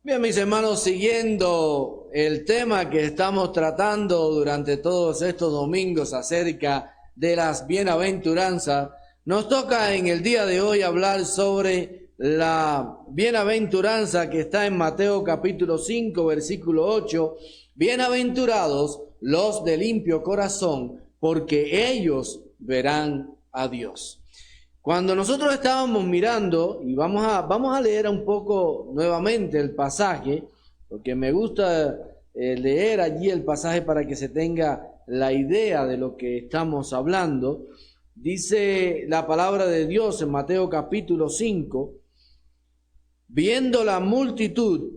Bien, mis hermanos, siguiendo el tema que estamos tratando durante todos estos domingos acerca de las bienaventuranzas, nos toca en el día de hoy hablar sobre la bienaventuranza que está en Mateo capítulo 5, versículo 8. Bienaventurados los de limpio corazón, porque ellos verán a Dios. Cuando nosotros estábamos mirando, y vamos a leer un poco nuevamente el pasaje, porque me gusta leer allí el pasaje para que se tenga la idea de lo que estamos hablando. Dice la palabra de Dios en Mateo capítulo 5, viendo la multitud,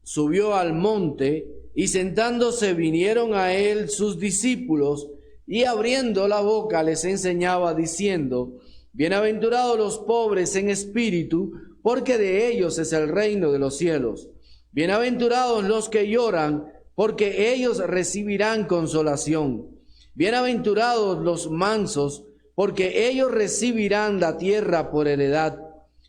subió al monte, y sentándose vinieron a él sus discípulos, y abriendo la boca les enseñaba diciendo: Bienaventurados los pobres en espíritu, porque de ellos es el reino de los cielos. Bienaventurados los que lloran, porque ellos recibirán consolación. Bienaventurados los mansos, porque ellos recibirán la tierra por heredad.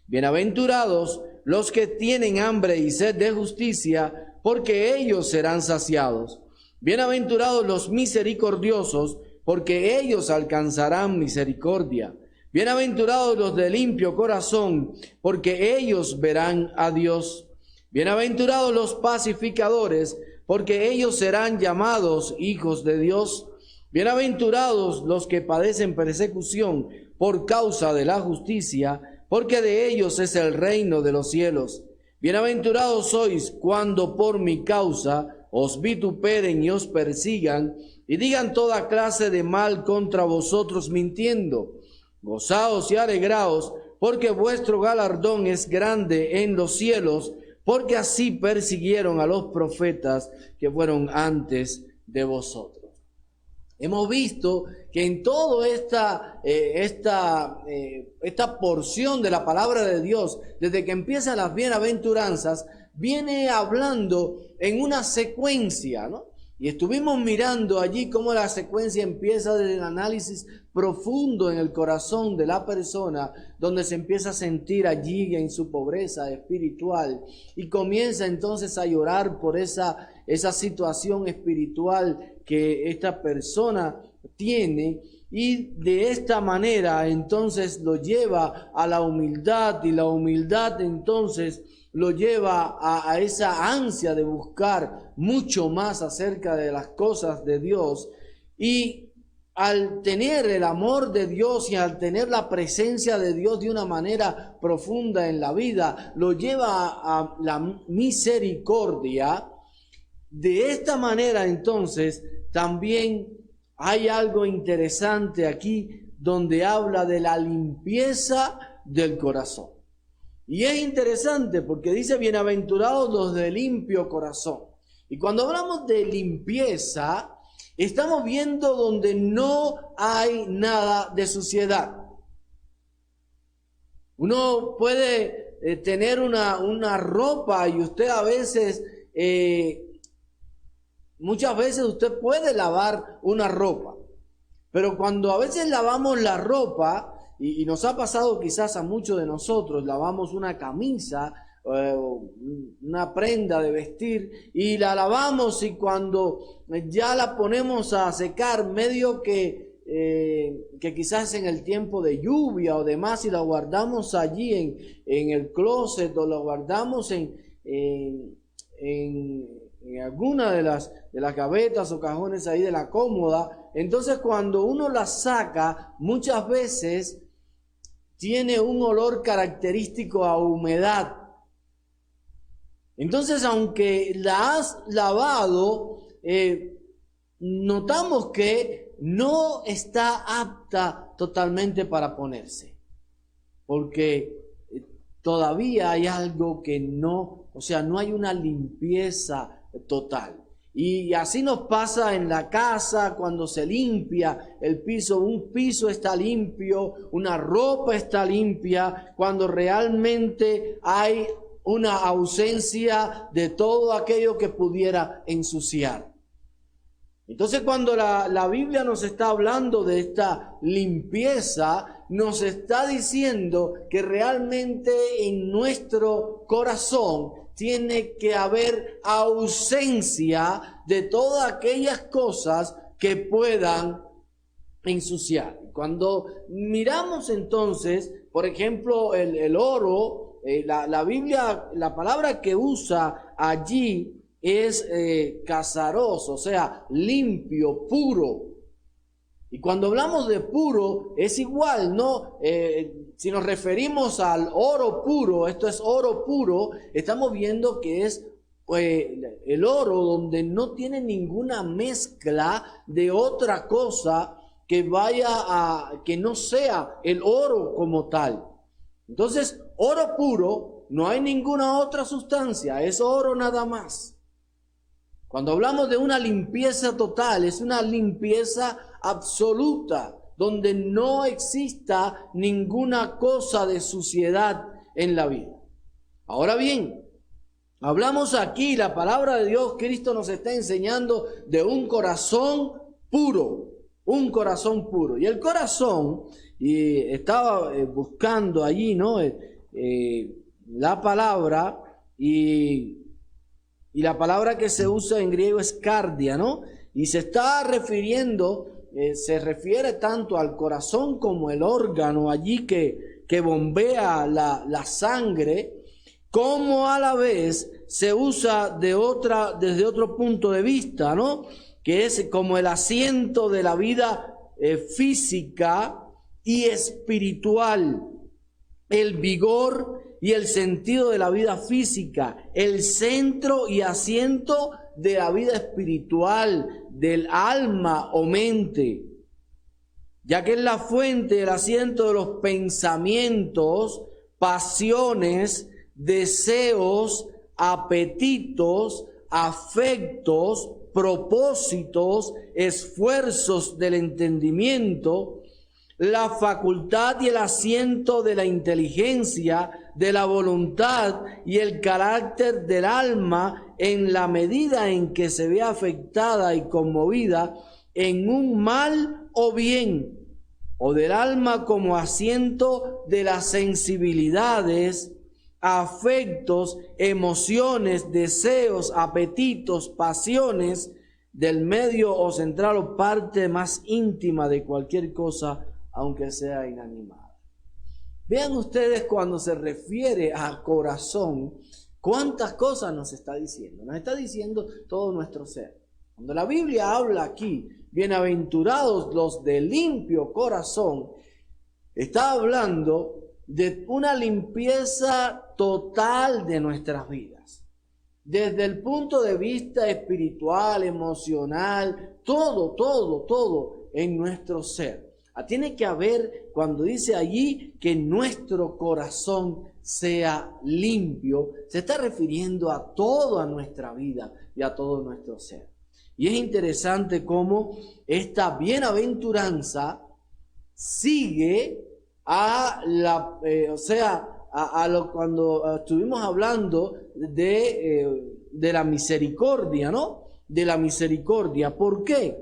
Bienaventurados los que tienen hambre y sed de justicia, porque ellos serán saciados. Bienaventurados los misericordiosos, porque ellos alcanzarán misericordia. Bienaventurados los de limpio corazón, porque ellos verán a Dios. Bienaventurados los pacificadores, porque ellos serán llamados hijos de Dios. Bienaventurados los que padecen persecución por causa de la justicia, porque de ellos es el reino de los cielos. Bienaventurados sois cuando por mi causa os vituperen y os persigan, y digan toda clase de mal contra vosotros mintiendo. Gozaos y alegraos, porque vuestro galardón es grande en los cielos, porque así persiguieron a los profetas que fueron antes de vosotros. Hemos visto que en toda esta porción de la palabra de Dios, desde que empiezan las bienaventuranzas, viene hablando en una secuencia, ¿no? Y estuvimos mirando allí cómo la secuencia empieza desde el análisis profundo en el corazón de la persona, donde se empieza a sentir allí en su pobreza espiritual y comienza entonces a llorar por esa situación espiritual que esta persona tiene, y de esta manera entonces lo lleva a la humildad, y la humildad entonces lo lleva a esa ansia de buscar mucho más acerca de las cosas de Dios. Y al tener el amor de Dios y al tener la presencia de Dios de una manera profunda en la vida, lo lleva a la misericordia. De esta manera entonces también hay algo interesante aquí donde habla de la limpieza del corazón. Y es interesante porque dice: bienaventurados los de limpio corazón. Y cuando hablamos de limpieza, estamos viendo donde no hay nada de suciedad. Uno puede tener una ropa, y usted a veces, muchas veces usted puede lavar una ropa. Pero cuando a veces lavamos la ropa, y nos ha pasado quizás a muchos de nosotros, lavamos una camisa, una prenda de vestir, y la lavamos, y cuando ya la ponemos a secar, medio que quizás en el tiempo de lluvia o demás, y la guardamos allí en el closet, o la guardamos en alguna de las gavetas o cajones ahí de la cómoda, entonces cuando uno la saca, muchas veces tiene un olor característico a humedad. Entonces, aunque la has lavado, notamos que no está apta totalmente para ponerse, porque todavía hay algo que no, o sea, no hay una limpieza total. Y así nos pasa en la casa cuando se limpia el piso. Un piso está limpio, una ropa está limpia, cuando realmente hay una ausencia de todo aquello que pudiera ensuciar. Entonces, cuando la Biblia nos está hablando de esta limpieza, nos está diciendo que realmente en nuestro corazón tiene que haber ausencia de todas aquellas cosas que puedan ensuciar. Cuando miramos entonces, por ejemplo, el oro, la Biblia, la palabra que usa allí es casaros, o sea, limpio, puro. Y cuando hablamos de puro, es igual, ¿no? Si nos referimos al oro puro, esto es oro puro, estamos viendo que es el oro donde no tiene ninguna mezcla de otra cosa que que no sea el oro como tal. Entonces, oro puro, no hay ninguna otra sustancia, es oro nada más. Cuando hablamos de una limpieza total, es una limpieza absoluta, donde no exista ninguna cosa de suciedad en la vida. Ahora bien, hablamos aquí, la palabra de Dios, Cristo nos está enseñando de un corazón puro, un corazón puro. Y el corazón, y estaba buscando allí, ¿no? La palabra, y la palabra que se usa en griego es cardia, ¿no? Y se está refiriendo, se refiere tanto al corazón como el órgano allí que bombea la sangre, como a la vez se usa desde otro punto de vista, ¿no? Que es como el asiento de la vida física y espiritual, el vigor y el sentido de la vida física, el centro y asiento de la vida espiritual, del alma o mente, ya que es la fuente, el asiento de los pensamientos, pasiones, deseos, apetitos, afectos, propósitos, esfuerzos del entendimiento, la facultad y el asiento de la inteligencia, de la voluntad y el carácter del alma, en la medida en que se ve afectada y conmovida en un mal o bien, o del alma como asiento de las sensibilidades, afectos, emociones, deseos, apetitos, pasiones, del medio o central o parte más íntima de cualquier cosa, aunque sea inanimada. Vean ustedes, cuando se refiere a corazón, cuántas cosas nos está diciendo. Nos está diciendo todo nuestro ser. Cuando la Biblia habla aquí, bienaventurados los de limpio corazón, está hablando de una limpieza total de nuestras vidas. Desde el punto de vista espiritual, emocional, todo en nuestro ser. Tiene que haber, cuando dice allí que nuestro corazón sea limpio, se está refiriendo a toda nuestra vida y a todo nuestro ser. Y es interesante cómo esta bienaventuranza sigue cuando estuvimos hablando de la misericordia, ¿no? De la misericordia. ¿Por qué?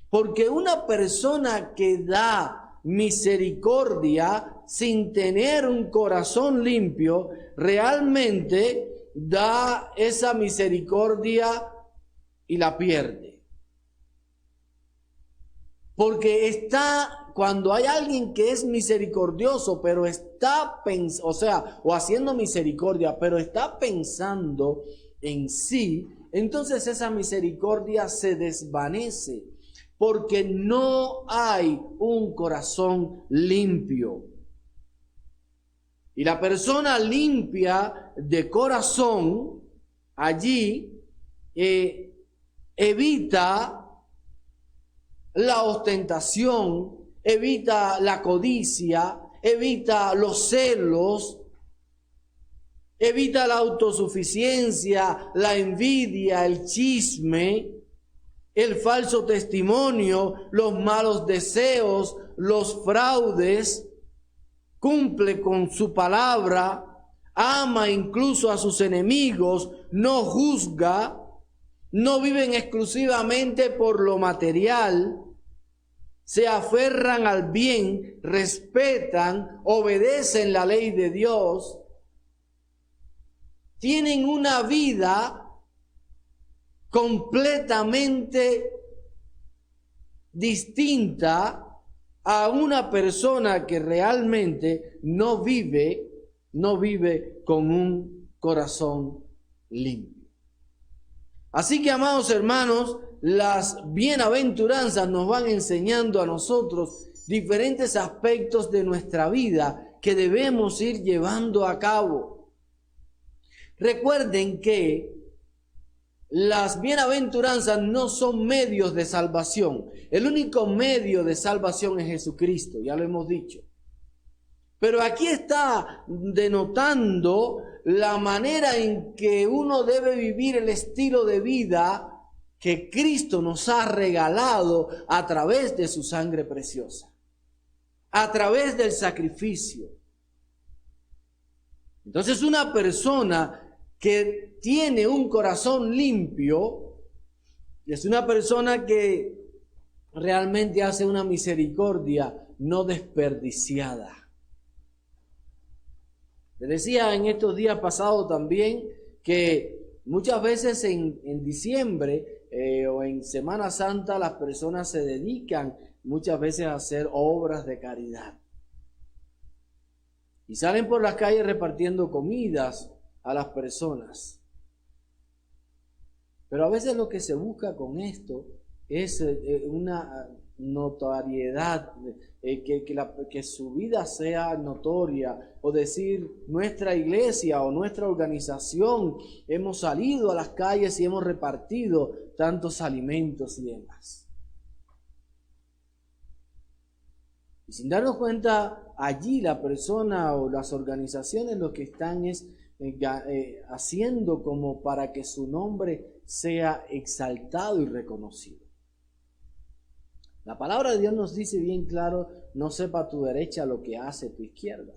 Porque una persona que da misericordia sin tener un corazón limpio, realmente da esa misericordia y la pierde. Porque cuando hay alguien que es misericordioso, pero está haciendo misericordia, pero está pensando en sí, entonces esa misericordia se desvanece, porque no hay un corazón limpio. Y la persona limpia de corazón allí evita la ostentación, evita la codicia, evita los celos, evita la autosuficiencia, la envidia, el chisme, el falso testimonio, los malos deseos, los fraudes, cumple con su palabra, ama incluso a sus enemigos, no juzga, no viven exclusivamente por lo material, se aferran al bien, respetan, obedecen la ley de Dios. tienen una vida completamente distinta a una persona que realmente no vive con un corazón limpio. Así que, amados hermanos, las bienaventuranzas nos van enseñando a nosotros diferentes aspectos de nuestra vida que debemos ir llevando a cabo. Recuerden que las bienaventuranzas no son medios de salvación. El único medio de salvación es Jesucristo, ya lo hemos dicho. Pero aquí está denotando la manera en que uno debe vivir el estilo de vida que Cristo nos ha regalado a través de su sangre preciosa, a través del sacrificio. Entonces, una persona que tiene un corazón limpio es una persona que realmente hace una misericordia no desperdiciada. Les decía en estos días pasados también que muchas veces en diciembre o en Semana Santa las personas se dedican muchas veces a hacer obras de caridad. Y salen por las calles repartiendo comidas a las personas. Pero a veces lo que se busca con esto es una notoriedad, que su vida sea notoria, o decir nuestra iglesia o nuestra organización hemos salido a las calles y hemos repartido tantos alimentos y demás. Y sin darnos cuenta, allí la persona o las organizaciones lo que están es haciendo como para que su nombre sea exaltado y reconocido. La palabra de Dios nos dice bien claro: no sepa tu derecha lo que hace tu izquierda.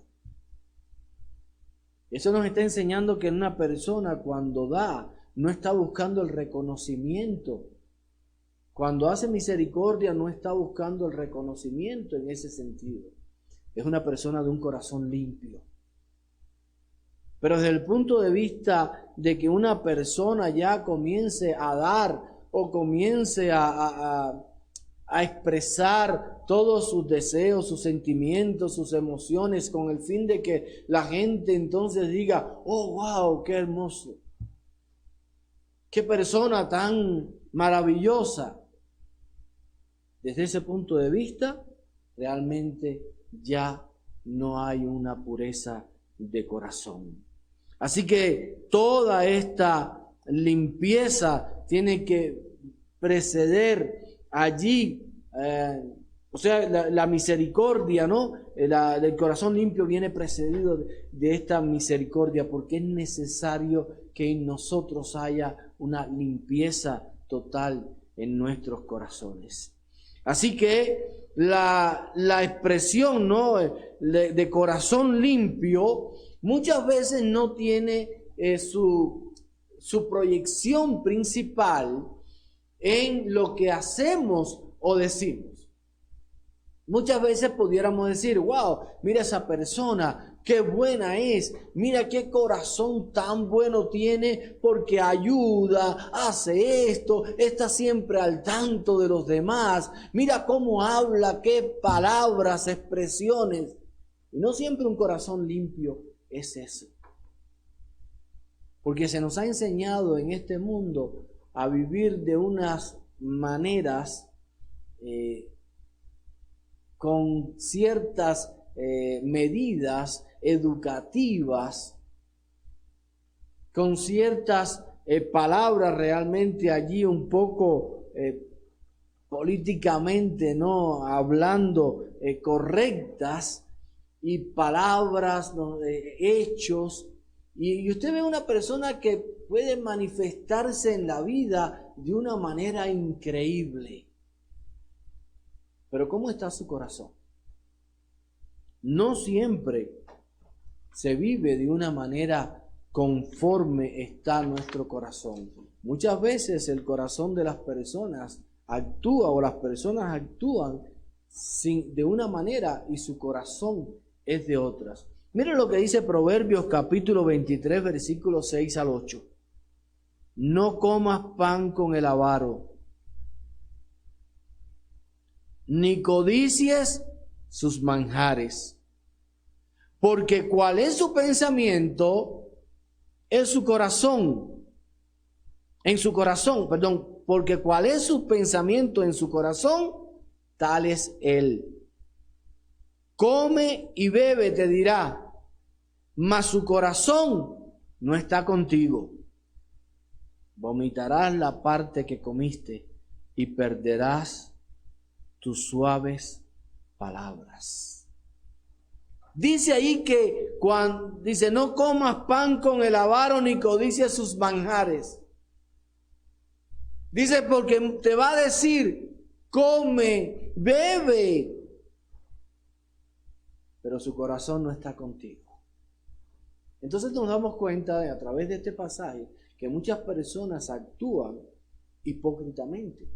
Eso nos está enseñando que una persona cuando da no está buscando el reconocimiento. Cuando hace misericordia no está buscando el reconocimiento en ese sentido. Es una persona de un corazón limpio. Pero desde el punto de vista de que una persona ya comience a dar o comience a expresar todos sus deseos, sus sentimientos, sus emociones, con el fin de que la gente entonces diga: oh, wow, qué hermoso, qué persona tan maravillosa. Desde ese punto de vista, realmente ya no hay una pureza de corazón. Así que toda esta limpieza tiene que preceder allí, la misericordia, ¿no? El corazón limpio viene precedido de esta misericordia, porque es necesario que en nosotros haya una limpieza total en nuestros corazones. Así que la expresión, ¿no?, de corazón limpio muchas veces no tiene su proyección principal en lo que hacemos o decimos. Muchas veces pudiéramos decir: wow, mira esa persona, qué buena es, mira qué corazón tan bueno tiene porque ayuda, hace esto, está siempre al tanto de los demás, mira cómo habla, qué palabras, expresiones. Y no siempre un corazón limpio es eso. Porque se nos ha enseñado en este mundo a vivir de unas maneras con ciertas medidas educativas, con ciertas palabras realmente allí un poco políticamente, ¿no?, hablando correctas, y palabras, ¿no?, hechos. Y usted ve una persona que puede manifestarse en la vida de una manera increíble. Pero ¿cómo está su corazón? No siempre se vive de una manera conforme está nuestro corazón. Muchas veces el corazón de las personas actúa, o las personas actúan de una manera y su corazón es de otras. Miren lo que dice Proverbios capítulo 23, versículos 6 al 8. No comas pan con el avaro, ni codicies sus manjares, porque cual es su pensamiento, es su corazón. Porque cual es su pensamiento en su corazón, tal es él. Come y bebe, te dirá, mas su corazón no está contigo. Vomitarás la parte que comiste y perderás tus suaves palabras. Dice ahí que dice, no comas pan con el avaro ni codicies sus manjares. Dice, porque te va a decir, come, bebe, pero su corazón no está contigo. Entonces nos damos cuenta a través de este pasaje que muchas personas actúan hipócritamente.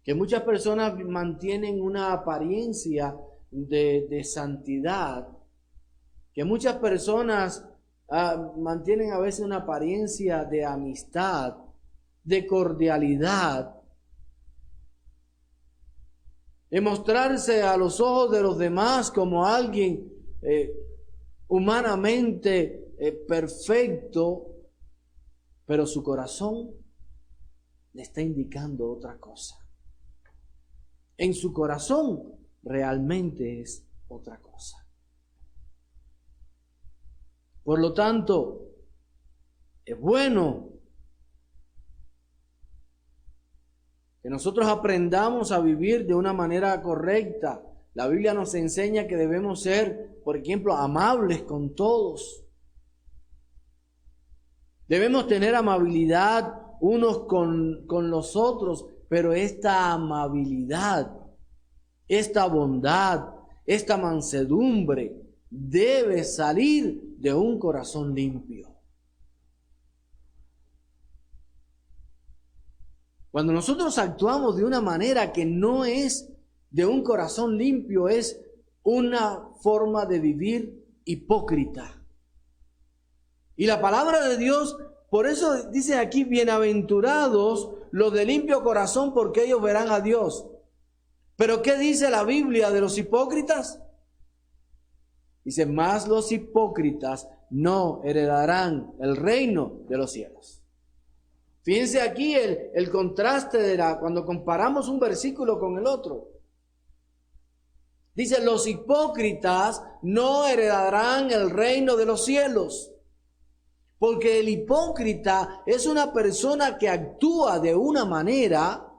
Que muchas personas mantienen una apariencia de santidad. Que muchas personas mantienen a veces una apariencia de amistad, de cordialidad, de mostrarse a los ojos de los demás como alguien humanamente perfecto, pero su corazón le está indicando otra cosa. En su corazón realmente es otra cosa. Por lo tanto, es bueno que nosotros aprendamos a vivir de una manera correcta. La Biblia nos enseña que debemos ser, por ejemplo, amables con todos. Debemos tener amabilidad unos con los otros, pero esta amabilidad, esta bondad, esta mansedumbre debe salir de un corazón limpio. Cuando nosotros actuamos de una manera que no es de un corazón limpio, es una forma de vivir hipócrita. Y la palabra de Dios, por eso dice aquí, bienaventurados los de limpio corazón, porque ellos verán a Dios. Pero ¿qué dice la Biblia de los hipócritas? Dice, más los hipócritas no heredarán el reino de los cielos. Fíjense aquí el contraste cuando comparamos un versículo con el otro. Dice, los hipócritas no heredarán el reino de los cielos. Porque el hipócrita es una persona que actúa de una manera,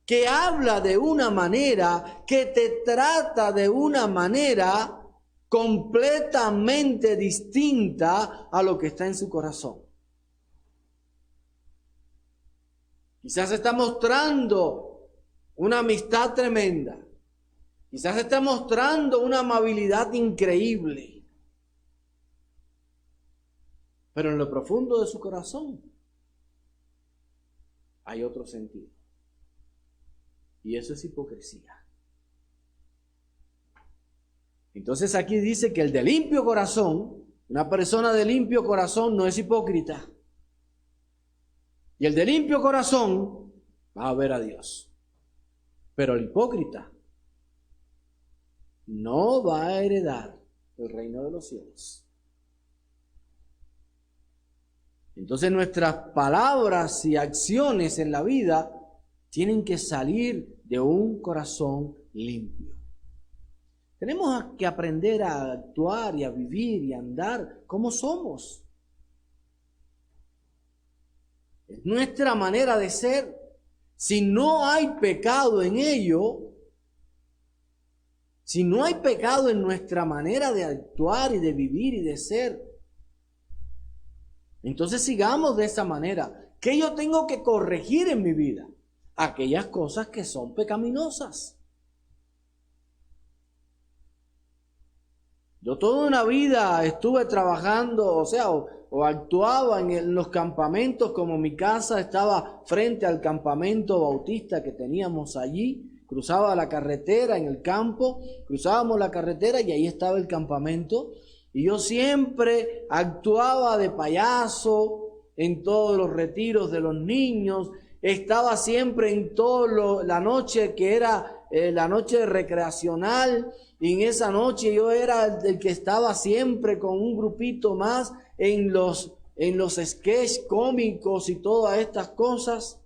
que habla de una manera, que te trata de una manera completamente distinta a lo que está en su corazón. Quizás está mostrando una amistad tremenda. Quizás está mostrando una amabilidad increíble. Pero en lo profundo de su corazón hay otro sentido. Y eso es hipocresía. Entonces aquí dice que el de limpio corazón, una persona de limpio corazón no es hipócrita. Y el de limpio corazón va a ver a Dios. Pero el hipócrita no va a heredar el reino de los cielos. Entonces nuestras palabras y acciones en la vida tienen que salir de un corazón limpio. Tenemos que aprender a actuar y a vivir y a andar como somos. Es nuestra manera de ser. Si no hay pecado en ello, si no hay pecado en nuestra manera de actuar y de vivir y de ser, entonces sigamos de esa manera. ¿Qué yo tengo que corregir en mi vida? Aquellas cosas que son pecaminosas. Yo toda una vida estuve trabajando, o actuaba en los campamentos, como mi casa estaba frente al campamento bautista que teníamos allí. cruzaba la carretera en el campo, cruzábamos la carretera y ahí estaba el campamento. Y yo siempre actuaba de payaso en todos los retiros de los niños. Estaba siempre en la noche que era la noche recreacional. Y en esa noche yo era el que estaba siempre con un grupito más en los sketches cómicos y todas estas cosas.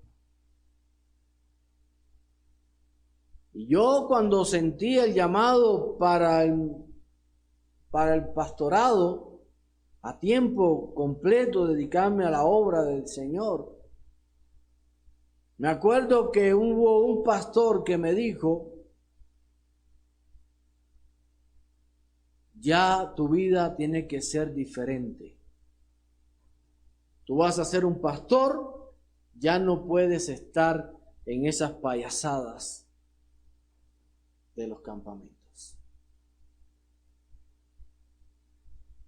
Y yo cuando sentí el llamado para el pastorado, a tiempo completo, dedicarme a la obra del Señor, me acuerdo que hubo un pastor que me dijo: ya tu vida tiene que ser diferente. Tú vas a ser un pastor, ya no puedes estar en esas payasadas de los campamentos.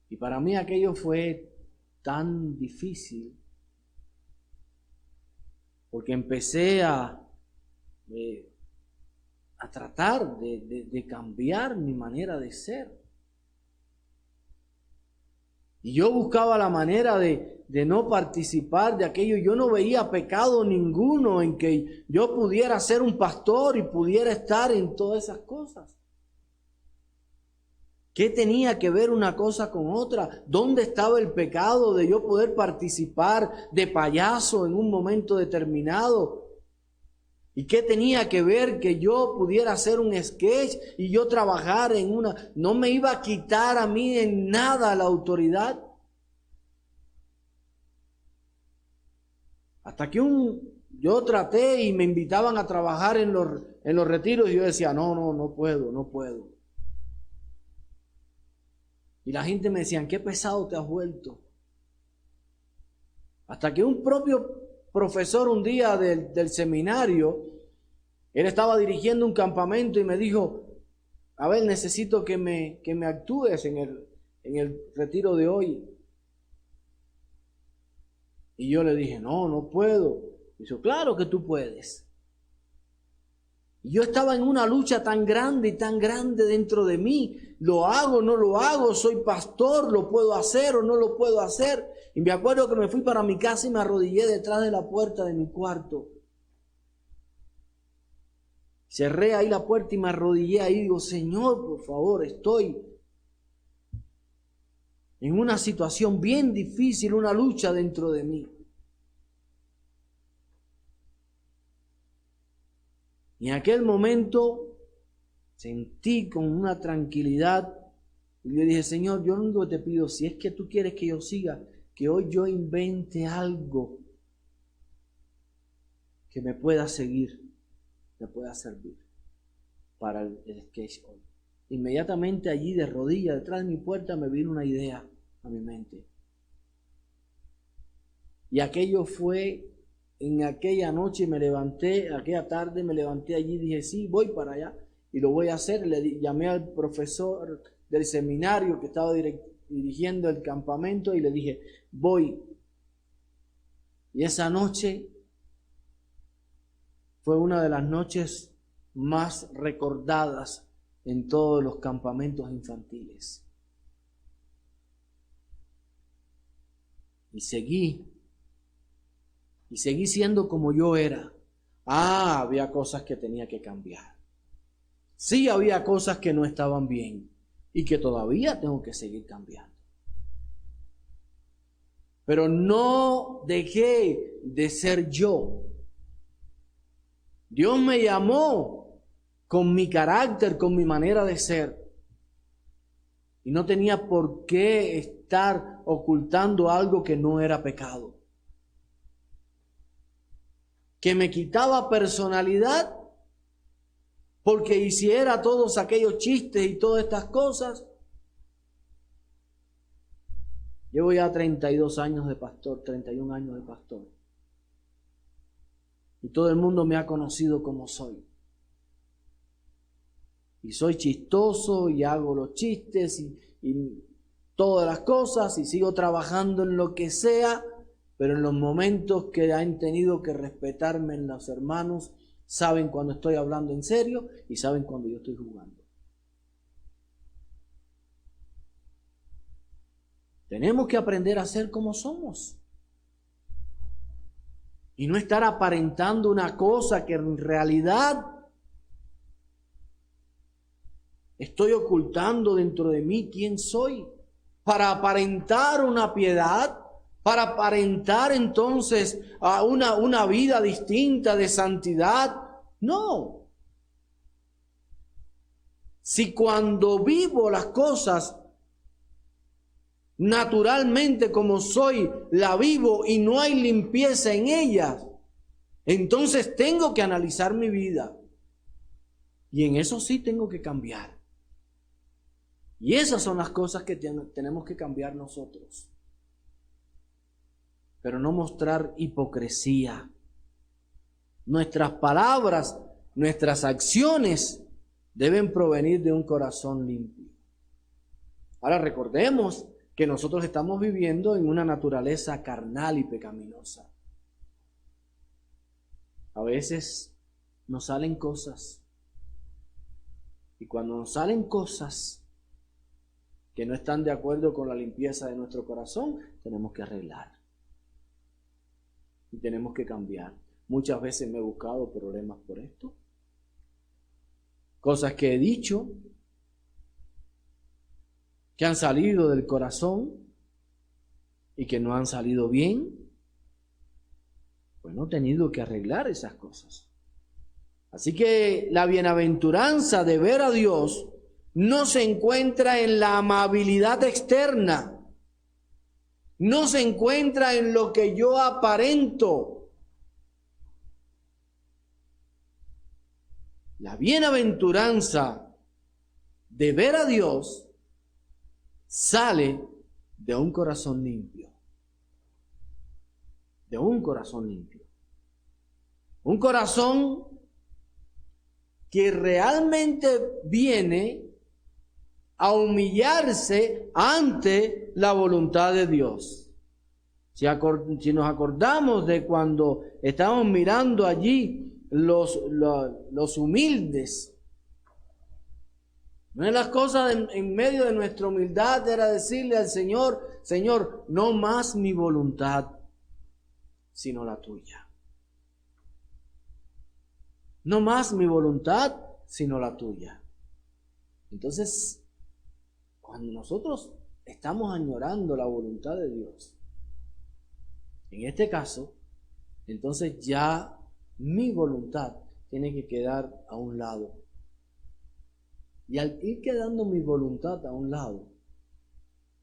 Y para mí aquello fue tan difícil, porque empecé a tratar de cambiar mi manera de ser. Y yo buscaba la manera de no participar de aquello. Yo no veía pecado ninguno en que yo pudiera ser un pastor y pudiera estar en todas esas cosas. ¿Qué tenía que ver una cosa con otra? ¿Dónde estaba el pecado de yo poder participar de payaso en un momento determinado? ¿Y qué tenía que ver que yo pudiera hacer un sketch y yo trabajar en una? No me iba a quitar a mí en nada la autoridad. Hasta que yo traté y me invitaban a trabajar en los retiros y yo decía, no puedo. Y la gente me decía, qué pesado te has vuelto. Hasta que un propio profesor un día del seminario, él estaba dirigiendo un campamento y me dijo, a ver, necesito que me actúes en el retiro de hoy. Y yo le dije, no puedo. Y dijo, claro que tú puedes. Y yo estaba en una lucha tan grande dentro de mí. ¿Lo hago, no lo hago? ¿Soy pastor? ¿Lo puedo hacer o no lo puedo hacer? Y me acuerdo que me fui para mi casa y me arrodillé detrás de la puerta de mi cuarto. Cerré ahí la puerta y me arrodillé ahí y digo, Señor, por favor, estoy en una situación bien difícil, una lucha dentro de mí. Y en aquel momento sentí con una tranquilidad y le dije, Señor, yo lo único que te pido, si es que tú quieres que yo siga, que hoy yo invente algo que me pueda seguir, me pueda servir para el sketch hoy. Inmediatamente allí de rodillas detrás de mi puerta me vino una idea a mi mente. Y aquello fue en aquella noche, aquella tarde me levanté allí y dije, sí, voy para allá y lo voy a hacer. Le llamé al profesor del seminario que estaba dirigiendo el campamento y le dije, voy. Y esa noche fue una de las noches más recordadas en todos los campamentos infantiles. Y seguí siendo como yo era. Había cosas que tenía que cambiar. Sí, había cosas que no estaban bien y que todavía tengo que seguir cambiando. Pero no dejé de ser yo. Dios me llamó con mi carácter, con mi manera de ser. Y no tenía por qué estar ocultando algo que no era pecado. Que me quitaba personalidad porque hiciera todos aquellos chistes y todas estas cosas. Llevo ya 32 años de pastor, 31 años de pastor. Y todo el mundo me ha conocido como soy. Y soy chistoso y hago los chistes y todas las cosas y sigo trabajando en lo que sea, pero en los momentos que han tenido que respetarme en los hermanos, Saben cuando estoy hablando en serio y saben cuando yo estoy jugando. Tenemos que aprender a ser como somos. Y no estar aparentando una cosa que en realidad estoy ocultando dentro de mí quién soy. Para aparentar una piedad, para aparentar entonces a una vida distinta de santidad. No. Si cuando vivo las cosas naturalmente como soy, la vivo y no hay limpieza en ellas, entonces tengo que analizar mi vida. Y en eso sí tengo que cambiar. Y esas son las cosas que tenemos que cambiar nosotros. Pero no mostrar hipocresía. Nuestras palabras, nuestras acciones deben provenir de un corazón limpio. Ahora recordemos que nosotros estamos viviendo en una naturaleza carnal y pecaminosa. A veces nos salen cosas. Y cuando nos salen cosas que no están de acuerdo con la limpieza de nuestro corazón, tenemos que arreglar. Y tenemos que cambiar. Muchas veces me he buscado problemas por esto. Cosas que he dicho, que han salido del corazón y que no han salido bien. Bueno, he tenido que arreglar esas cosas. Así que la bienaventuranza de ver a Dios no se encuentra en la amabilidad externa. No se encuentra en lo que yo aparento. La bienaventuranza de ver a Dios sale de un corazón limpio. De un corazón limpio. Un corazón que realmente viene a humillarse ante la voluntad de Dios. Si nos acordamos de cuando estábamos mirando allí los humildes, una de las cosas en medio de nuestra humildad era decirle al Señor: Señor, no más mi voluntad, sino la tuya. No más mi voluntad, sino la tuya. Entonces, cuando nosotros estamos añorando la voluntad de Dios, en este caso, entonces ya mi voluntad tiene que quedar a un lado. Y al ir quedando mi voluntad a un lado,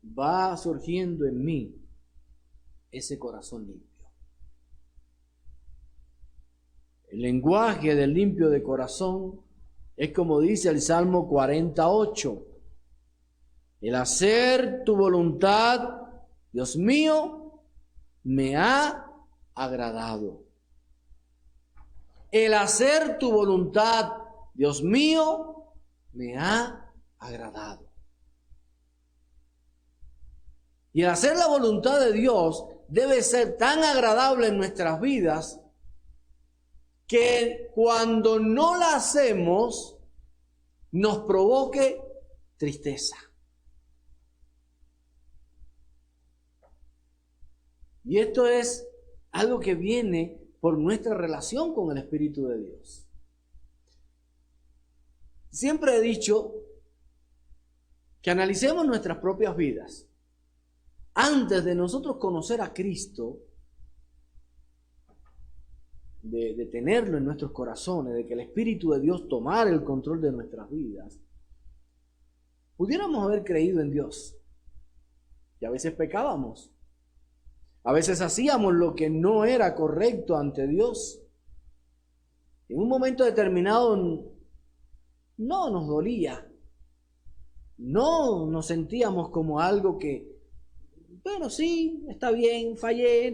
va surgiendo en mí ese corazón limpio. El lenguaje del limpio de corazón es como dice el Salmo 48. El hacer tu voluntad, Dios mío, me ha agradado. El hacer tu voluntad, Dios mío, me ha agradado. Y el hacer la voluntad de Dios debe ser tan agradable en nuestras vidas que cuando no la hacemos nos provoque tristeza. Y esto es algo que viene por nuestra relación con el Espíritu de Dios. Siempre he dicho que analicemos nuestras propias vidas. Antes de nosotros conocer a Cristo, de tenerlo en nuestros corazones, de que el Espíritu de Dios tomara el control de nuestras vidas, pudiéramos haber creído en Dios. Y a veces pecábamos. A veces hacíamos lo que no era correcto ante Dios. En un momento determinado no nos dolía. No nos sentíamos como algo que, bueno, sí, está bien, fallé,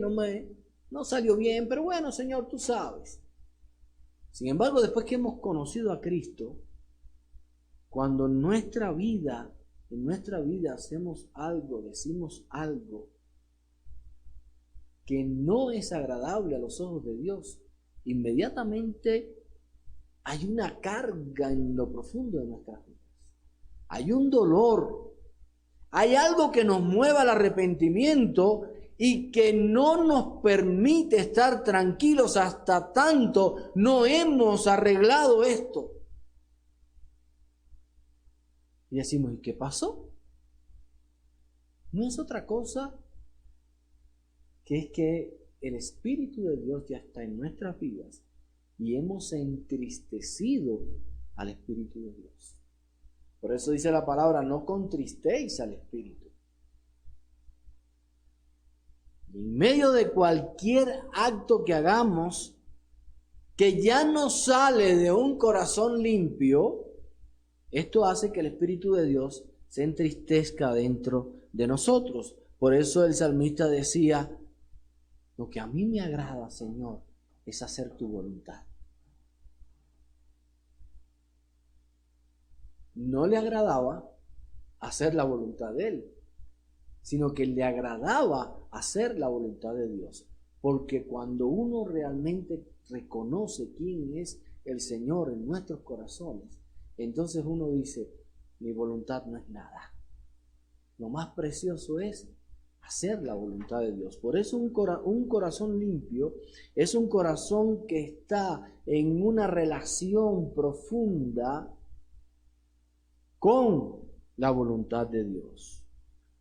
no salió bien, pero bueno, Señor, tú sabes. Sin embargo, después que hemos conocido a Cristo, cuando en nuestra vida hacemos algo, decimos algo que no es agradable a los ojos de Dios, inmediatamente hay una carga en lo profundo de nuestras vidas. Hay un dolor. Hay algo que nos mueva al arrepentimiento y que no nos permite estar tranquilos hasta tanto no hemos arreglado esto. Y decimos, ¿y qué pasó? No es otra cosa que es que el Espíritu de Dios ya está en nuestras vidas y hemos entristecido al Espíritu de Dios. Por eso dice la palabra, no contristéis al Espíritu. En medio de cualquier acto que hagamos que ya no sale de un corazón limpio, esto hace que el Espíritu de Dios se entristezca dentro de nosotros. Por eso el salmista decía, lo que a mí me agrada, Señor, es hacer tu voluntad. No le agradaba hacer la voluntad de él, sino que le agradaba hacer la voluntad de Dios. Porque cuando uno realmente reconoce quién es el Señor en nuestros corazones, entonces uno dice, mi voluntad no es nada. Lo más precioso es hacer la voluntad de Dios. Por eso un corazón limpio es un corazón que está en una relación profunda con la voluntad de Dios.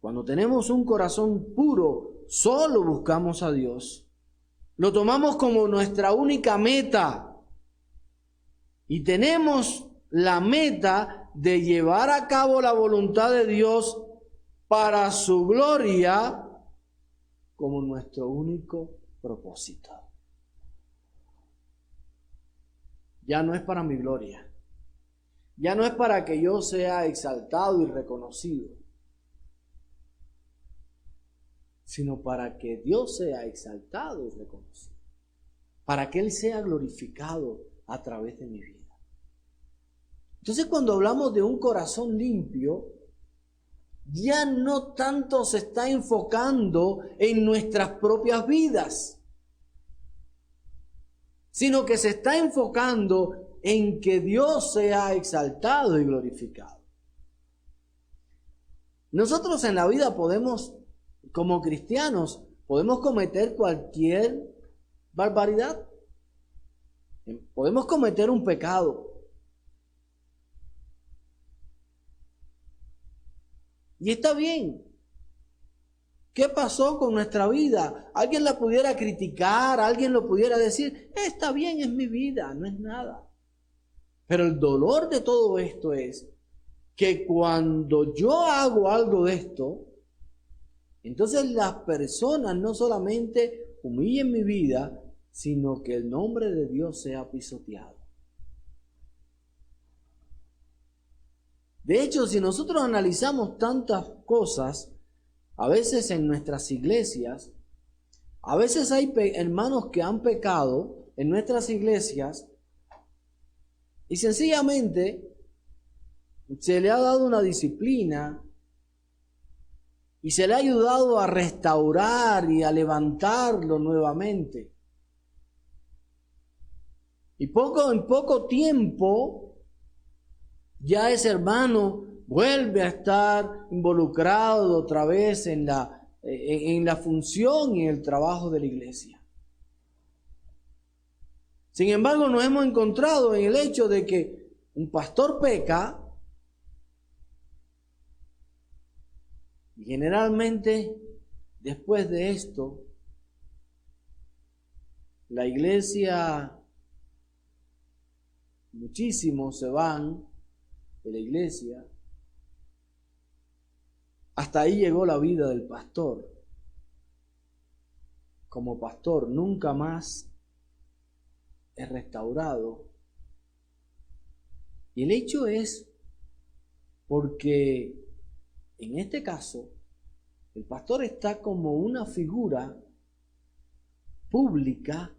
Cuando tenemos un corazón puro, solo buscamos a Dios. Lo tomamos como nuestra única meta. Y tenemos la meta de llevar a cabo la voluntad de Dios para su gloria como nuestro único propósito. Ya no es para mi gloria. Ya no es para que yo sea exaltado y reconocido, sino para que Dios sea exaltado y reconocido, para que Él sea glorificado a través de mi vida. Entonces, cuando hablamos de un corazón limpio, ya no tanto se está enfocando en nuestras propias vidas, sino que se está enfocando en que Dios sea exaltado y glorificado. Nosotros en la vida podemos, como cristianos, podemos cometer cualquier barbaridad. Podemos cometer un pecado. Y está bien. ¿Qué pasó con nuestra vida? Alguien la pudiera criticar, alguien lo pudiera decir, está bien, es mi vida, no es nada. Pero el dolor de todo esto es que cuando yo hago algo de esto, entonces las personas no solamente humillen mi vida, sino que el nombre de Dios sea pisoteado. De hecho, si nosotros analizamos tantas cosas, a veces en nuestras iglesias, a veces hay hermanos que han pecado en nuestras iglesias y sencillamente se le ha dado una disciplina y se le ha ayudado a restaurar y a levantarlo nuevamente. Y en poco tiempo ya ese hermano vuelve a estar involucrado otra vez en la función y el trabajo de la iglesia. Sin embargo, nos hemos encontrado en el hecho de que un pastor peca y generalmente después de esto la iglesia, muchísimos se van de la iglesia. Hasta ahí llegó la vida del pastor. Como pastor nunca más es restaurado. Y el hecho es porque en este caso el pastor está como una figura pública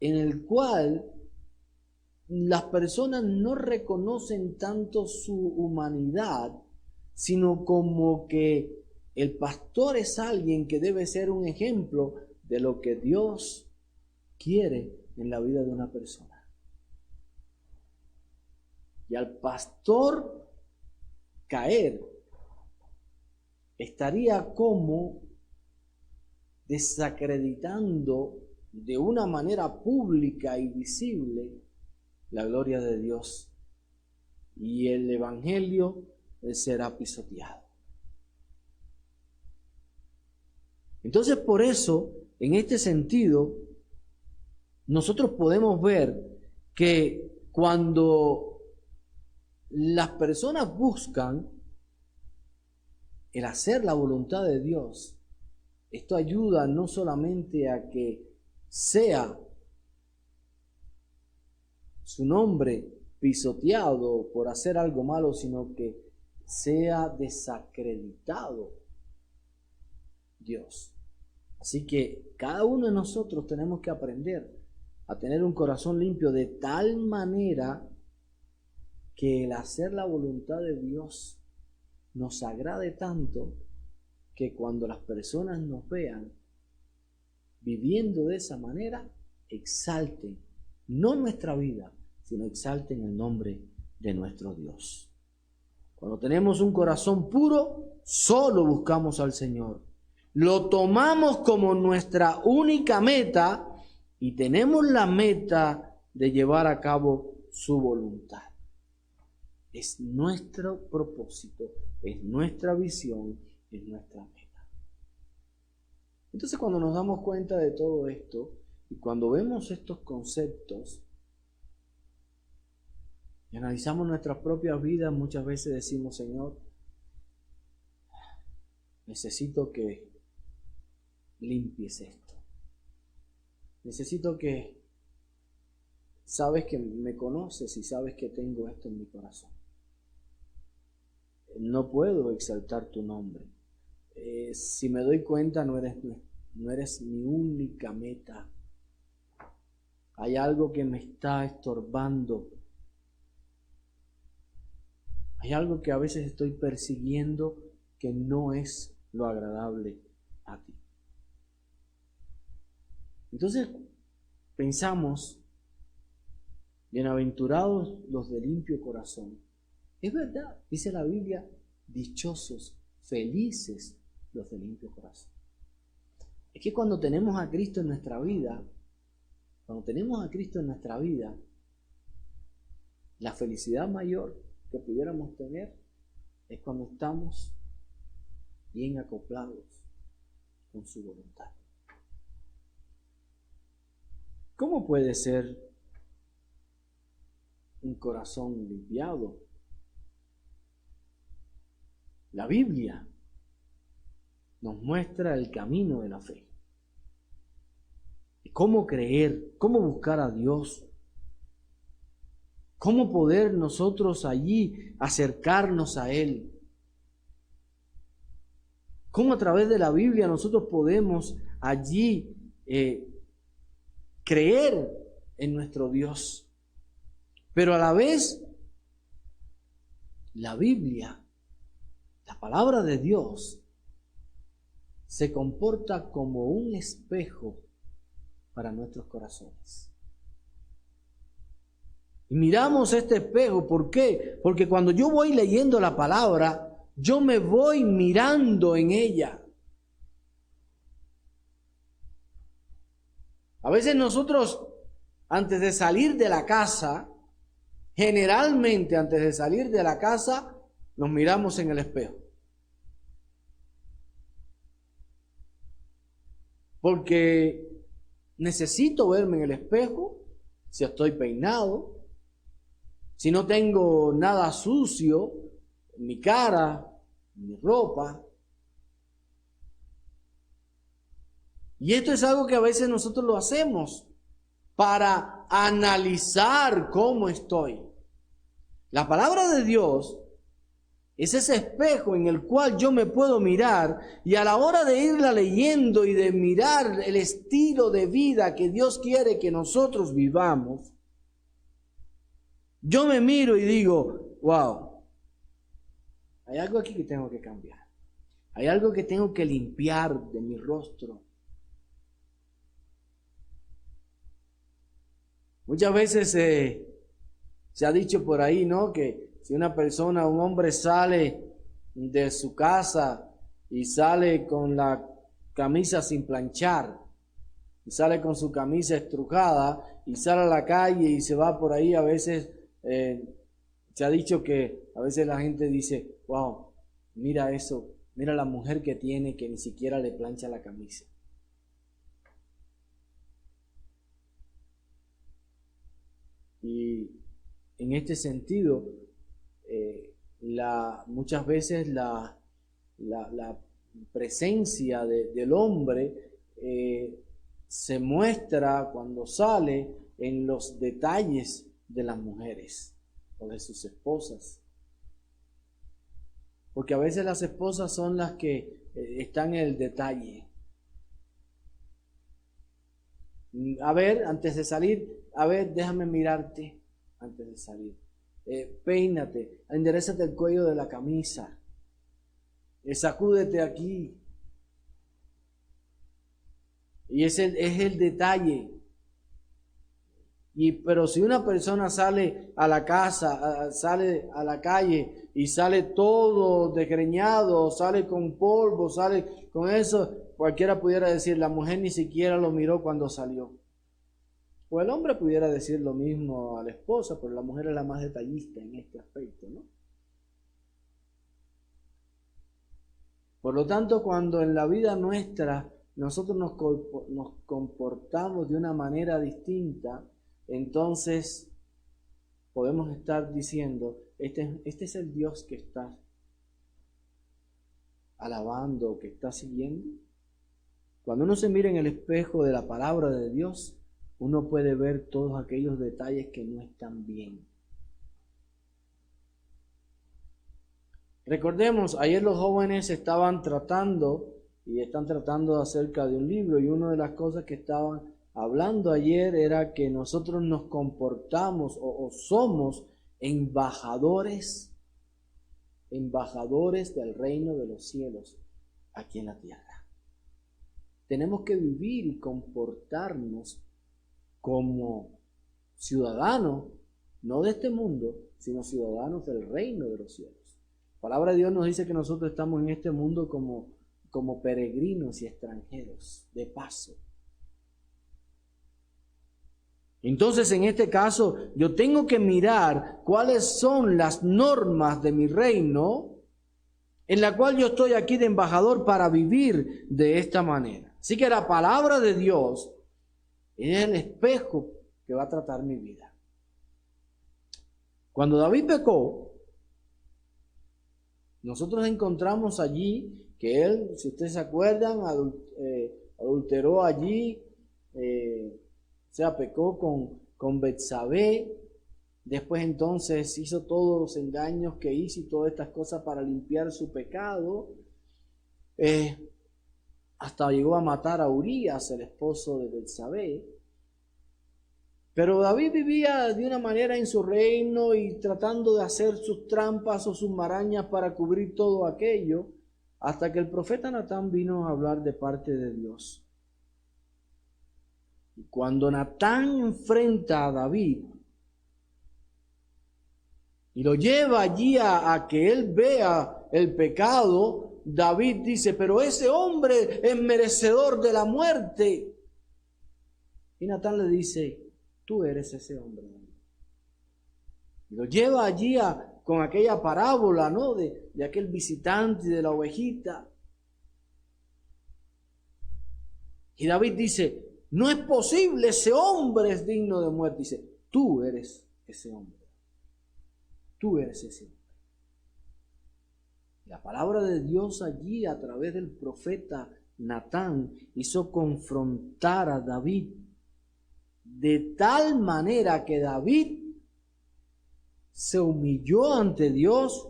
en el cual las personas no reconocen tanto su humanidad, sino como que el pastor es alguien que debe ser un ejemplo de lo que Dios quiere en la vida de una persona. Y al pastor caer, estaría como desacreditando de una manera pública y visible la gloria de Dios. Y el evangelio será pisoteado. Entonces, por eso, en este sentido, nosotros podemos ver que cuando las personas buscan el hacer la voluntad de Dios, esto ayuda no solamente a que sea su nombre pisoteado por hacer algo malo, sino que sea desacreditado Dios. Así que cada uno de nosotros tenemos que aprender a tener un corazón limpio de tal manera que el hacer la voluntad de Dios nos agrade tanto que cuando las personas nos vean viviendo de esa manera, exalten no nuestra vida, sino exalten el nombre de nuestro Dios. Cuando tenemos un corazón puro, solo buscamos al Señor. Lo tomamos como nuestra única meta y tenemos la meta de llevar a cabo su voluntad. Es nuestro propósito, es nuestra visión, es nuestra meta. Entonces, cuando nos damos cuenta de todo esto y cuando vemos estos conceptos y analizamos nuestras propias vidas, muchas veces decimos: Señor, necesito que limpies esto. Necesito que, sabes que me conoces y sabes que tengo esto en mi corazón. No puedo exaltar tu nombre. Si me doy cuenta, no eres mi única meta. Hay algo que me está estorbando. Hay algo que a veces estoy persiguiendo que no es lo agradable a ti. Entonces pensamos: bienaventurados los de limpio corazón. Es verdad, dice la Biblia: dichosos, felices los de limpio corazón. Es que cuando tenemos a Cristo en nuestra vida, la felicidad mayor que pudiéramos tener es cuando estamos bien acoplados con su voluntad. ¿Cómo puede ser un corazón limpiado? La Biblia nos muestra el camino de la fe. Cómo creer, cómo buscar a Dios, cómo poder nosotros allí acercarnos a Él. Cómo a través de la Biblia nosotros podemos allí creer en nuestro Dios. Pero a la vez, la Biblia, la palabra de Dios, se comporta como un espejo para nuestros corazones. Y miramos este espejo, ¿por qué? Porque cuando yo voy leyendo la palabra, yo me voy mirando en ella. A veces nosotros, antes de salir de la casa, generalmente antes de salir de la casa, nos miramos en el espejo. Porque necesito verme en el espejo, si estoy peinado, si no tengo nada sucio en mi cara, en mi ropa. Y esto es algo que a veces nosotros lo hacemos para analizar cómo estoy. La palabra de Dios es ese espejo en el cual yo me puedo mirar, y a la hora de irla leyendo y de mirar el estilo de vida que Dios quiere que nosotros vivamos, yo me miro y digo: wow, hay algo aquí que tengo que cambiar. Hay algo que tengo que limpiar de mi rostro. Muchas veces Se ha dicho por ahí, ¿no? Que si un hombre sale de su casa y sale con la camisa sin planchar, y sale con su camisa estrujada, y sale a la calle y se va por ahí, a veces se ha dicho que a veces la gente dice, wow, mira eso, mira la mujer que tiene que ni siquiera le plancha la camisa. Y en este sentido, muchas veces la presencia del hombre se muestra cuando sale en los detalles de las mujeres o de sus esposas. Porque a veces las esposas son las que están en el detalle. A ver, antes de salir, a ver, déjame mirarte antes de salir. Peínate, enderezate el cuello de la camisa. Sacúdete aquí. Y ese es el detalle. Pero si una persona sale a la casa, sale a la calle y sale todo desgreñado, sale con polvo, sale con eso, cualquiera pudiera decir, la mujer ni siquiera lo miró cuando salió. O el hombre pudiera decir lo mismo a la esposa, pero la mujer es la más detallista en este aspecto, ¿no? Por lo tanto, cuando en la vida nuestra nosotros nos comportamos de una manera distinta, entonces podemos estar diciendo, este es el Dios que estás alabando, que estás siguiendo. Cuando uno se mira en el espejo de la palabra de Dios, uno puede ver todos aquellos detalles que no están bien. Recordemos, ayer los jóvenes estaban tratando acerca de un libro, y una de las cosas que estaban hablando ayer era que nosotros nos comportamos o somos embajadores del reino de los cielos aquí en la tierra. Tenemos que vivir y comportarnos como ciudadanos, no de este mundo, sino ciudadanos del reino de los cielos. La palabra de Dios nos dice que nosotros estamos en este mundo como peregrinos y extranjeros, de paso. Entonces, en este caso, yo tengo que mirar cuáles son las normas de mi reino, en la cual yo estoy aquí de embajador para vivir de esta manera. Así que la palabra de Dios es el espejo que va a tratar mi vida. Cuando David pecó, nosotros encontramos allí que él, si ustedes se acuerdan, adulteró allí, pecó con Betsabé. Después entonces hizo todos los engaños que hizo y todas estas cosas para limpiar su pecado. Hasta llegó a matar a Urías, el esposo de Betsabé. Pero David vivía de una manera en su reino y tratando de hacer sus trampas o sus marañas para cubrir todo aquello, hasta que el profeta Natán vino a hablar de parte de Dios. Y cuando Natán enfrenta a David y lo lleva allí a que él vea el pecado, David dice, pero ese hombre es merecedor de la muerte. Y Natán le dice, tú eres ese hombre. Y lo lleva allí con aquella parábola, ¿no? De aquel visitante y de la ovejita. Y David dice, no es posible, ese hombre es digno de muerte. Dice, tú eres ese hombre. Tú eres ese hombre. La palabra de Dios allí a través del profeta Natán hizo confrontar a David de tal manera que David se humilló ante Dios.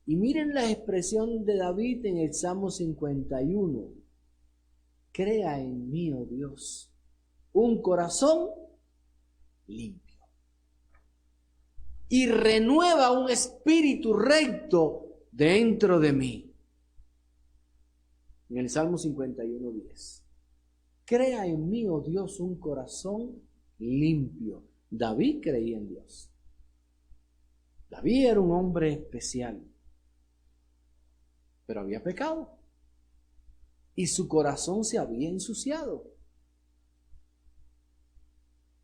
Y miren la expresión de David en el Salmo 51. Crea en mí, oh Dios, un corazón limpio y renueva un espíritu recto dentro de mí. En el Salmo 51:10. Crea en mí, oh Dios, un corazón limpio. David creía en Dios. David era un hombre especial, pero había pecado y su corazón se había ensuciado.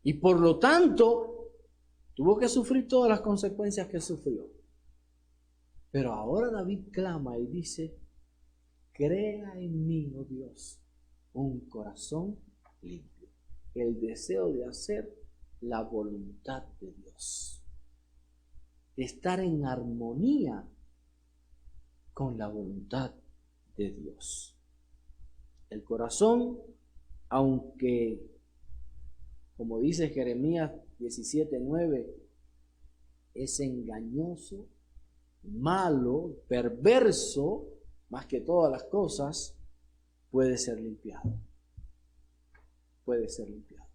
Y por lo tanto, tuvo que sufrir todas las consecuencias que sufrió. Pero ahora David clama y dice: crea en mí, oh Dios, un corazón limpio, el deseo de hacer la voluntad de Dios, estar en armonía con la voluntad de Dios. El corazón, aunque, como dice Jeremías 17:9, es engañoso, malo, perverso, más que todas las cosas, puede ser limpiado. Puede ser limpiado.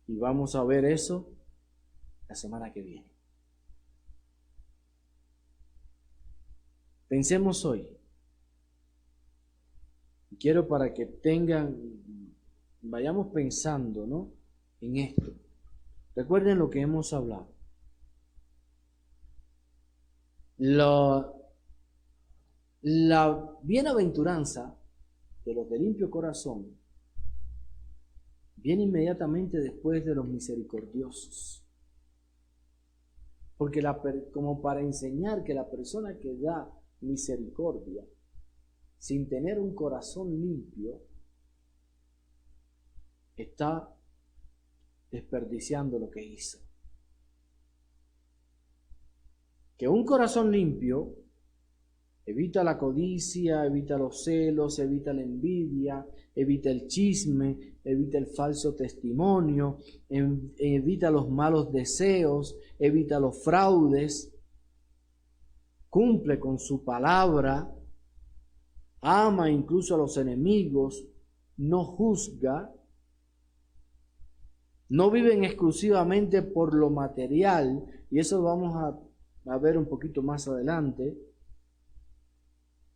Y vamos a ver eso la semana que viene. Pensemos hoy. Quiero para que vayamos pensando, ¿no?, en esto. Recuerden lo que hemos hablado. La bienaventuranza de los de limpio corazón viene inmediatamente después de los misericordiosos. Porque como para enseñar que la persona que da misericordia sin tener un corazón limpio está desperdiciando lo que hizo. Que un corazón limpio evita la codicia, evita los celos, evita la envidia, evita el chisme, evita el falso testimonio, evita los malos deseos, evita los fraudes, cumple con su palabra, ama incluso a los enemigos, no juzga, no viven exclusivamente por lo material, y eso vamos a ver un poquito más adelante.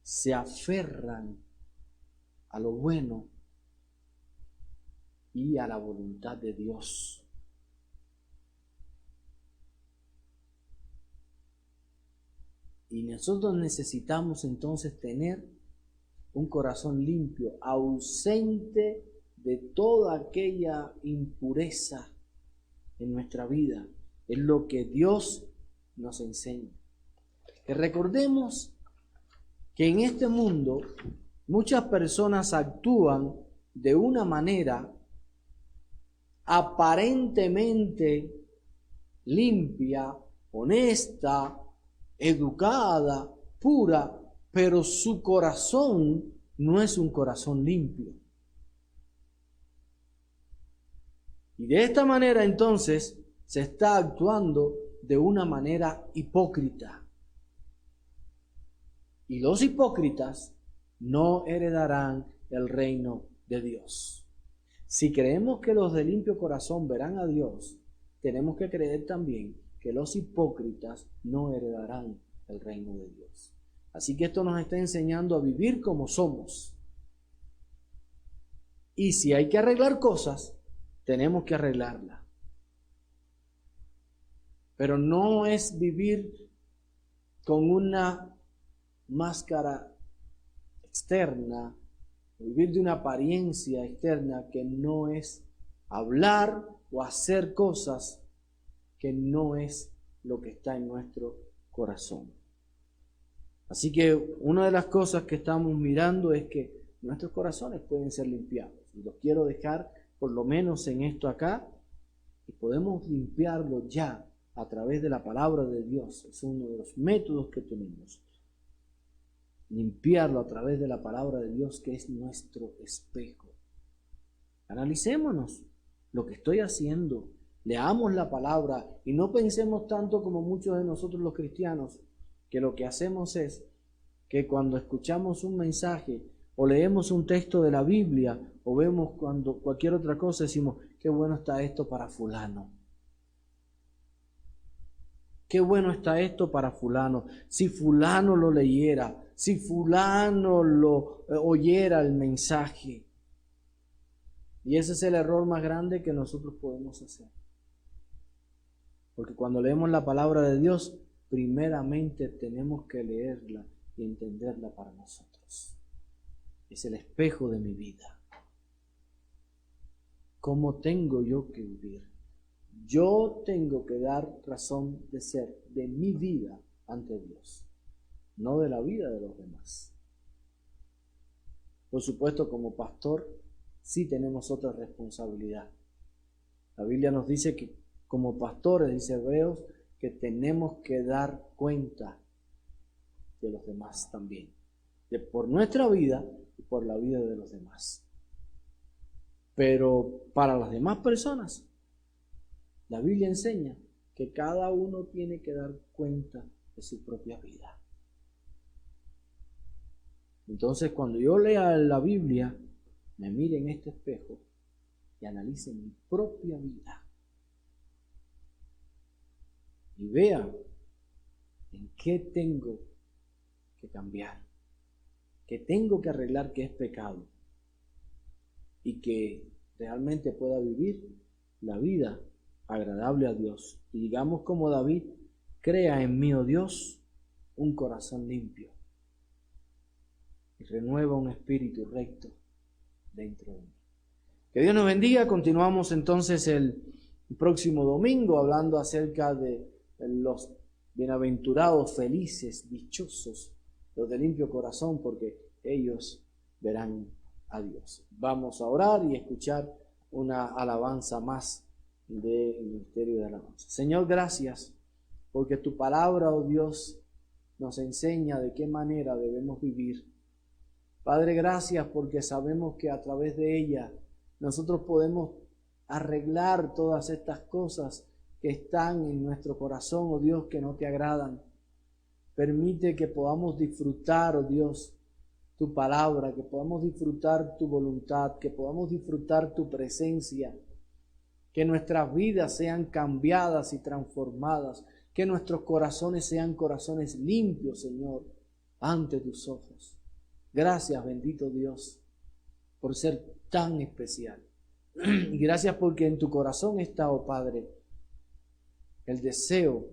Se aferran a lo bueno y a la voluntad de Dios. Y nosotros necesitamos entonces tener un corazón limpio, ausente de toda aquella impureza en nuestra vida. Es lo que Dios nos enseña. Que recordemos que en este mundo muchas personas actúan de una manera aparentemente limpia, honesta, educada, pura, pero su corazón no es un corazón limpio. Y de esta manera entonces se está actuando de una manera hipócrita. Y los hipócritas no heredarán el reino de Dios. Si creemos que los de limpio corazón verán a Dios, tenemos que creer también que los hipócritas no heredarán el reino de Dios. Así que esto nos está enseñando a vivir como somos. Y si hay que arreglar cosas, tenemos que arreglarlas. Pero no es vivir con una máscara externa, vivir de una apariencia externa que no es hablar o hacer cosas que no es lo que está en nuestro corazón. Así que una de las cosas que estamos mirando es que nuestros corazones pueden ser limpiados. Y los quiero dejar por lo menos en esto acá, y podemos limpiarlo ya a través de la palabra de Dios. Es uno de los métodos que tenemos. Limpiarlo a través de la palabra de Dios, que es nuestro espejo. Analicémonos lo que estoy haciendo. Leamos la palabra y no pensemos tanto como muchos de nosotros los cristianos, que lo que hacemos es que cuando escuchamos un mensaje o leemos un texto de la Biblia o vemos cualquier otra cosa, decimos: qué bueno está esto para fulano. Qué bueno está esto para fulano. Si fulano lo leyera, si fulano lo oyera el mensaje. Y ese es el error más grande que nosotros podemos hacer. Porque cuando leemos la palabra de Dios, primeramente tenemos que leerla y entenderla para nosotros. Es el espejo de mi vida. ¿Cómo tengo yo que vivir? Yo tengo que dar razón de ser de mi vida ante Dios, no de la vida de los demás. Por supuesto, como pastor, sí tenemos otra responsabilidad. La Biblia nos dice que como pastores, dice Hebreos, que tenemos que dar cuenta de los demás también, por nuestra vida y por la vida de los demás. Pero para las demás personas, la Biblia enseña que cada uno tiene que dar cuenta de su propia vida. Entonces, cuando yo lea la Biblia, me mire en este espejo y analice mi propia vida. Y vea en qué tengo que cambiar, qué tengo que arreglar que es pecado, y que realmente pueda vivir la vida agradable a Dios. Y digamos como David, crea en mí, oh Dios, un corazón limpio y renueva un espíritu recto dentro de mí. Que Dios nos bendiga. Continuamos entonces el próximo domingo hablando acerca de los bienaventurados, felices, dichosos, los de limpio corazón, porque ellos verán a Dios. Vamos a orar y escuchar una alabanza más del ministerio de alabanza. Señor, gracias porque tu palabra, oh Dios, nos enseña de qué manera debemos vivir. Padre, gracias porque sabemos que a través de ella nosotros podemos arreglar todas estas cosas que están en nuestro corazón, oh Dios, que no te agradan. Permite que podamos disfrutar, oh Dios, tu palabra, que podamos disfrutar tu voluntad, que podamos disfrutar tu presencia, que nuestras vidas sean cambiadas y transformadas, que nuestros corazones sean corazones limpios, Señor, ante tus ojos. Gracias, bendito Dios, por ser tan especial. Y gracias porque en tu corazón está, oh Padre, el deseo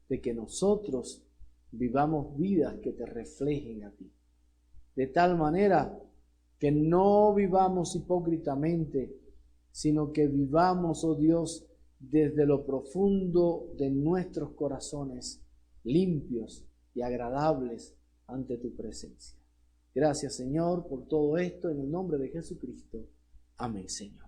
de que nosotros vivamos vidas que te reflejen a ti. De tal manera que no vivamos hipócritamente, sino que vivamos, oh Dios, desde lo profundo de nuestros corazones, limpios y agradables ante tu presencia. Gracias, Señor, por todo esto, en el nombre de Jesucristo. Amén, Señor.